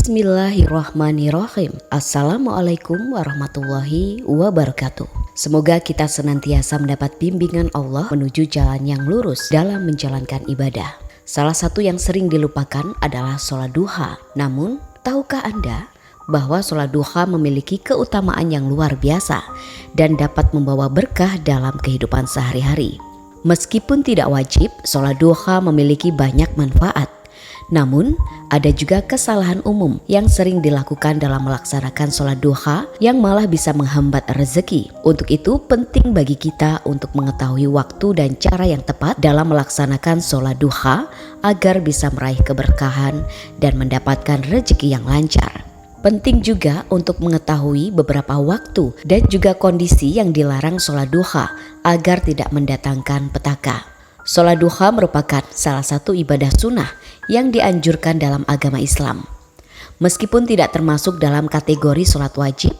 Bismillahirrahmanirrahim. Assalamualaikum warahmatullahi wabarakatuh. Semoga kita senantiasa mendapat bimbingan Allah menuju jalan yang lurus dalam menjalankan ibadah. Salah satu yang sering dilupakan adalah sholat duha. Namun, tahukah Anda bahwa sholat duha memiliki keutamaan yang luar biasa dan dapat membawa berkah dalam kehidupan sehari-hari? Meskipun tidak wajib, sholat duha memiliki banyak manfaat. Namun, ada juga kesalahan umum yang sering dilakukan dalam melaksanakan sholat duha yang malah bisa menghambat rezeki. Untuk itu, penting bagi kita untuk mengetahui waktu dan cara yang tepat dalam melaksanakan sholat duha agar bisa meraih keberkahan dan mendapatkan rezeki yang lancar. Penting juga untuk mengetahui beberapa waktu dan juga kondisi yang dilarang sholat duha agar tidak mendatangkan petaka. Sholat duha merupakan salah satu ibadah sunnah yang dianjurkan dalam agama Islam. Meskipun tidak termasuk dalam kategori sholat wajib,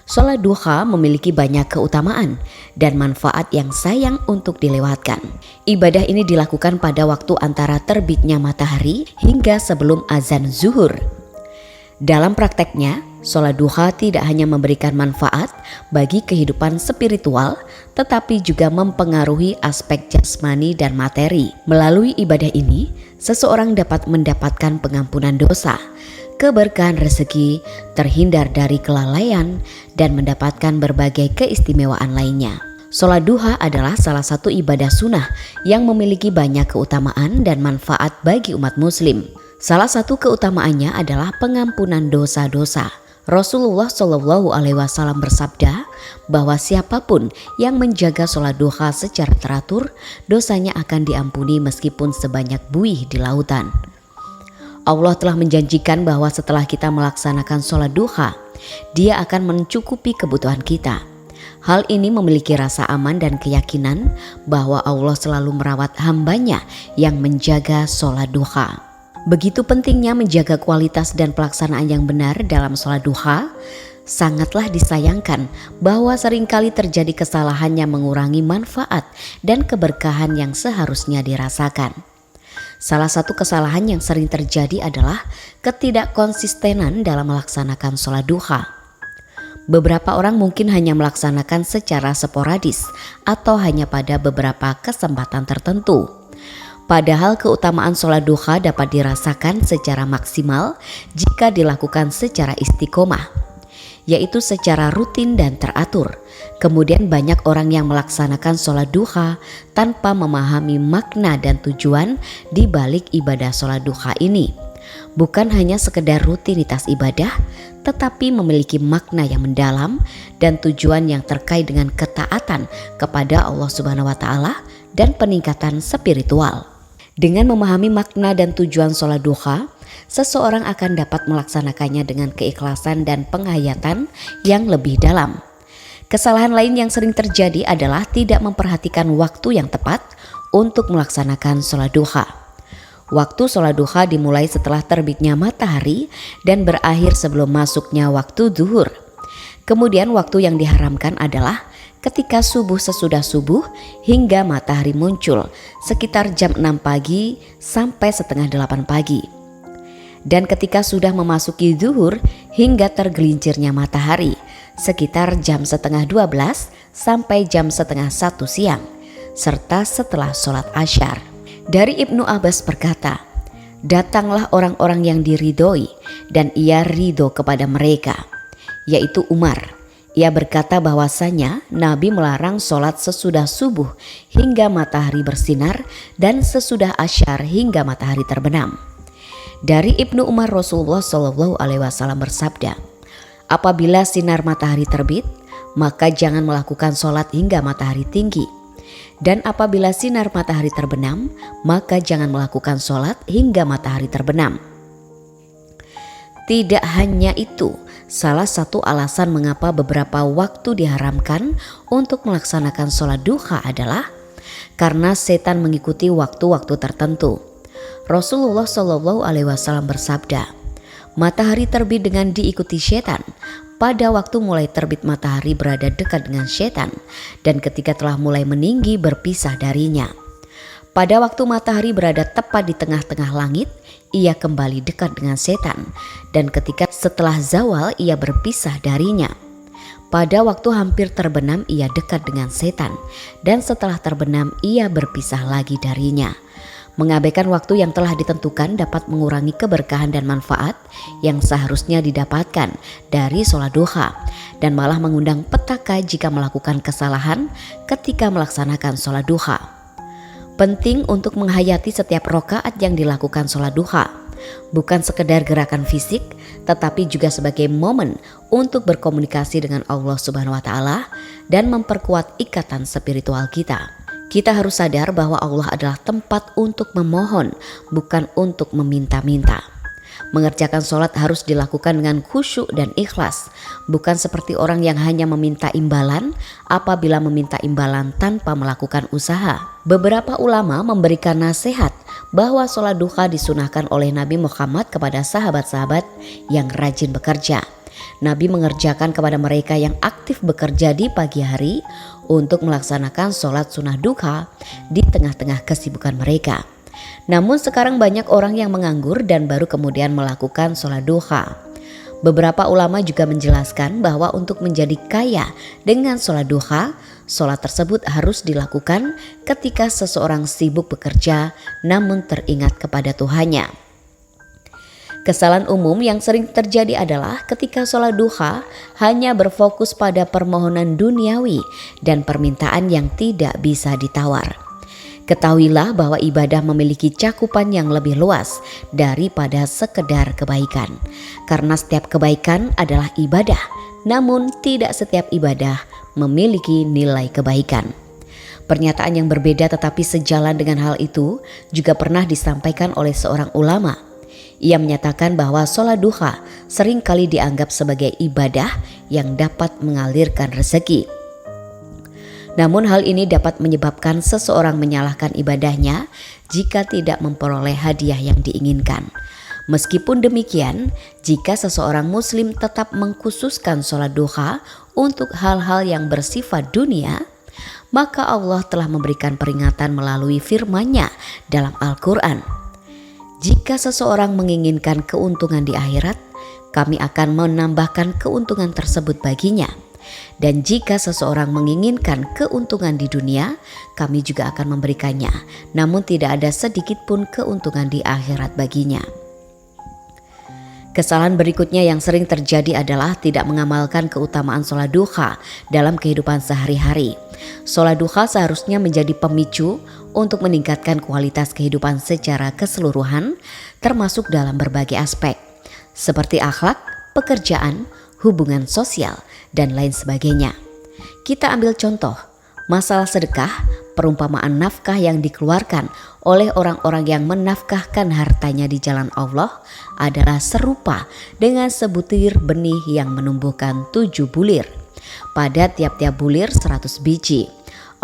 sholat duha memiliki banyak keutamaan dan manfaat yang sayang untuk dilewatkan. Ibadah ini dilakukan pada waktu antara terbitnya matahari hingga sebelum azan zuhur. Dalam prakteknya, sholat duha tidak hanya memberikan manfaat bagi kehidupan spiritual, tetapi juga mempengaruhi aspek jasmani dan materi. Melalui ibadah ini, seseorang dapat mendapatkan pengampunan dosa, keberkahan rezeki, terhindar dari kelalaian, dan mendapatkan berbagai keistimewaan lainnya. Sholat duha adalah salah satu ibadah sunnah yang memiliki banyak keutamaan dan manfaat bagi umat muslim. Salah satu keutamaannya adalah pengampunan dosa-dosa. Rasulullah SAW bersabda bahwa siapapun yang menjaga sholat duha secara teratur, dosanya akan diampuni meskipun sebanyak buih di lautan. Allah telah menjanjikan bahwa setelah kita melaksanakan sholat duha, Dia akan mencukupi kebutuhan kita. Hal ini memiliki rasa aman dan keyakinan bahwa Allah selalu merawat hambanya yang menjaga sholat duha. Begitu pentingnya menjaga kualitas dan pelaksanaan yang benar dalam sholat duha. Sangatlah disayangkan bahwa seringkali terjadi kesalahan yang mengurangi manfaat dan keberkahan yang seharusnya dirasakan. Salah satu kesalahan yang sering terjadi adalah ketidakkonsistenan dalam melaksanakan sholat duha. Beberapa orang mungkin hanya melaksanakan secara sporadis atau hanya pada beberapa kesempatan tertentu. Padahal keutamaan sholat duha dapat dirasakan secara maksimal jika dilakukan secara istiqomah, yaitu secara rutin dan teratur. Kemudian banyak orang yang melaksanakan sholat duha tanpa memahami makna dan tujuan di balik ibadah sholat duha ini. Bukan hanya sekedar rutinitas ibadah, tetapi memiliki makna yang mendalam dan tujuan yang terkait dengan ketaatan kepada Allah Subhanahu wa Ta'ala dan peningkatan spiritual. Dengan memahami makna dan tujuan sholat duha, seseorang akan dapat melaksanakannya dengan keikhlasan dan penghayatan yang lebih dalam. Kesalahan lain yang sering terjadi adalah tidak memperhatikan waktu yang tepat untuk melaksanakan sholat duha. Waktu sholat duha dimulai setelah terbitnya matahari dan berakhir sebelum masuknya waktu zuhur. Kemudian waktu yang diharamkan adalah ketika sesudah subuh hingga matahari muncul sekitar jam 6 pagi sampai setengah 8 pagi. Dan ketika sudah memasuki zuhur hingga tergelincirnya matahari sekitar jam setengah 12 sampai jam setengah 1 siang, serta setelah sholat asyar. Dari Ibnu Abbas berkata, "Datanglah orang-orang yang diridhoi dan ia ridho kepada mereka, yaitu Umar. Ia berkata bahwasanya Nabi melarang sholat sesudah subuh hingga matahari bersinar dan sesudah asyar hingga matahari terbenam." Dari Ibnu Umar, Rasulullah SAW bersabda, "Apabila sinar matahari terbit, maka jangan melakukan sholat hingga matahari tinggi. Dan apabila sinar matahari terbenam, maka jangan melakukan sholat hingga matahari terbenam." Tidak hanya itu, salah satu alasan mengapa beberapa waktu diharamkan untuk melaksanakan sholat duha adalah karena setan mengikuti waktu-waktu tertentu. Rasulullah SAW bersabda, "Matahari terbit dengan diikuti setan. Pada waktu mulai terbit matahari berada dekat dengan setan, dan ketika telah mulai meninggi berpisah darinya. Pada waktu matahari berada tepat di tengah-tengah langit, ia kembali dekat dengan setan, dan ketika setelah zawal ia berpisah darinya. Pada waktu hampir terbenam ia dekat dengan setan, dan setelah terbenam ia berpisah lagi darinya. Mengabaikan waktu yang telah ditentukan dapat mengurangi keberkahan dan manfaat yang seharusnya didapatkan dari sholat duha, dan malah mengundang petaka jika melakukan kesalahan ketika melaksanakan sholat duha. Penting untuk menghayati setiap rakaat yang dilakukan sholat duha, bukan sekedar gerakan fisik, tetapi juga sebagai momen untuk berkomunikasi dengan Allah Subhanahu wa Ta'ala dan memperkuat ikatan spiritual kita. Kita harus sadar bahwa Allah adalah tempat untuk memohon, bukan untuk meminta-minta. Mengerjakan sholat harus dilakukan dengan khusyuk dan ikhlas, bukan seperti orang yang hanya meminta imbalan apabila meminta imbalan tanpa melakukan usaha. Beberapa ulama memberikan nasihat bahwa sholat duha disunahkan oleh Nabi Muhammad kepada sahabat-sahabat yang rajin bekerja. Nabi mengerjakan kepada mereka yang aktif bekerja di pagi hari untuk melaksanakan sholat sunnah duha di tengah-tengah kesibukan mereka. Namun sekarang banyak orang yang menganggur dan baru kemudian melakukan sholat duha. Beberapa ulama juga menjelaskan bahwa untuk menjadi kaya dengan sholat duha, sholat tersebut harus dilakukan ketika seseorang sibuk bekerja namun teringat kepada Tuhannya. Kesalahan umum yang sering terjadi adalah ketika sholat duha hanya berfokus pada permohonan duniawi dan permintaan yang tidak bisa ditawar. Ketahuilah bahwa ibadah memiliki cakupan yang lebih luas daripada sekedar kebaikan. Karena setiap kebaikan adalah ibadah, namun tidak setiap ibadah memiliki nilai kebaikan. Pernyataan yang berbeda tetapi sejalan dengan hal itu juga pernah disampaikan oleh seorang ulama. Ia menyatakan bahwa sholat duha seringkali dianggap sebagai ibadah yang dapat mengalirkan rezeki. Namun hal ini dapat menyebabkan seseorang menyalahkan ibadahnya jika tidak memperoleh hadiah yang diinginkan. Meskipun demikian, jika seseorang muslim tetap mengkhususkan sholat duha untuk hal-hal yang bersifat dunia, maka Allah telah memberikan peringatan melalui firman-Nya dalam Al-Quran. Jika seseorang menginginkan keuntungan di akhirat, kami akan menambahkan keuntungan tersebut baginya. Dan jika seseorang menginginkan keuntungan di dunia, kami juga akan memberikannya, namun tidak ada sedikit pun keuntungan di akhirat baginya. Kesalahan berikutnya yang sering terjadi adalah tidak mengamalkan keutamaan sholat duha dalam kehidupan sehari-hari. Sholat duha seharusnya menjadi pemicu untuk meningkatkan kualitas kehidupan secara keseluruhan, termasuk dalam berbagai aspek, seperti akhlak, pekerjaan, hubungan sosial, dan lain sebagainya. Kita ambil contoh, masalah sedekah, perumpamaan nafkah yang dikeluarkan oleh orang-orang yang menafkahkan hartanya di jalan Allah adalah serupa dengan sebutir benih yang menumbuhkan 7 bulir. Pada tiap-tiap bulir 100 biji.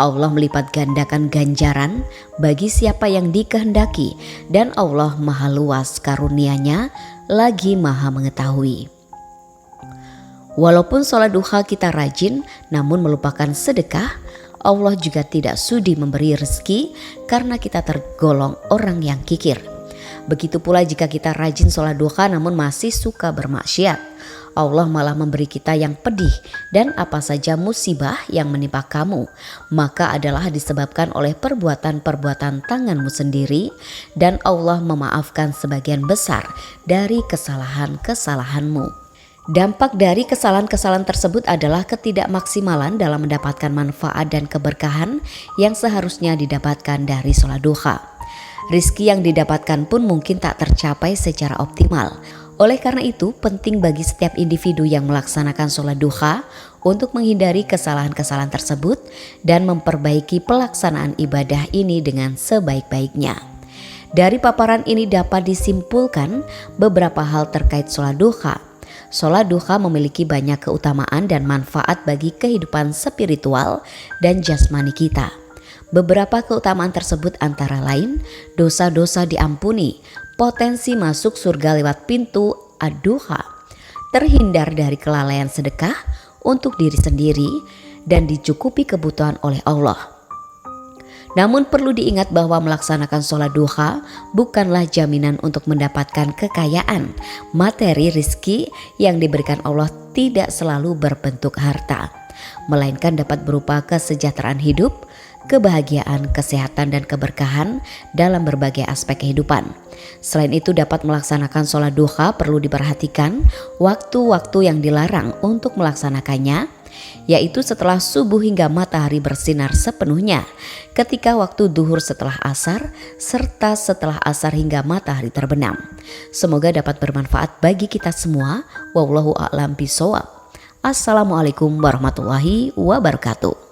Allah melipat gandakan ganjaran bagi siapa yang dikehendaki, dan Allah maha luas karunia-Nya lagi maha mengetahui. Walaupun sholat duha kita rajin namun melupakan sedekah, Allah juga tidak sudi memberi rezeki karena kita tergolong orang yang kikir. Begitu pula jika kita rajin sholat duha namun masih suka bermaksiat, Allah malah memberi kita yang pedih, dan apa saja musibah yang menimpa kamu maka adalah disebabkan oleh perbuatan-perbuatan tanganmu sendiri, dan Allah memaafkan sebagian besar dari kesalahan-kesalahanmu. Dampak dari kesalahan-kesalahan tersebut adalah ketidakmaksimalan dalam mendapatkan manfaat dan keberkahan yang seharusnya didapatkan dari sholat duha. Rizki yang didapatkan pun mungkin tak tercapai secara optimal. Oleh karena itu, penting bagi setiap individu yang melaksanakan sholat duha untuk menghindari kesalahan-kesalahan tersebut dan memperbaiki pelaksanaan ibadah ini dengan sebaik-baiknya. Dari paparan ini dapat disimpulkan beberapa hal terkait sholat duha. Sholat duha memiliki banyak keutamaan dan manfaat bagi kehidupan spiritual dan jasmani kita. Beberapa keutamaan tersebut antara lain dosa-dosa diampuni, potensi masuk surga lewat pintu ad-duha, terhindar dari kelalaian sedekah untuk diri sendiri, dan dicukupi kebutuhan oleh Allah. Namun perlu diingat bahwa melaksanakan sholat duha bukanlah jaminan untuk mendapatkan kekayaan. Materi rizki yang diberikan Allah tidak selalu berbentuk harta, melainkan dapat berupa kesejahteraan hidup, kebahagiaan, kesehatan, dan keberkahan dalam berbagai aspek kehidupan. Selain itu, dapat melaksanakan sholat duha perlu diperhatikan waktu-waktu yang dilarang untuk melaksanakannya, yaitu setelah subuh hingga matahari bersinar sepenuhnya, ketika waktu duhur setelah asar, serta setelah asar hingga matahari terbenam. Semoga dapat bermanfaat bagi kita semua. Wallahu a'lam bishawab. Assalamualaikum warahmatullahi wabarakatuh.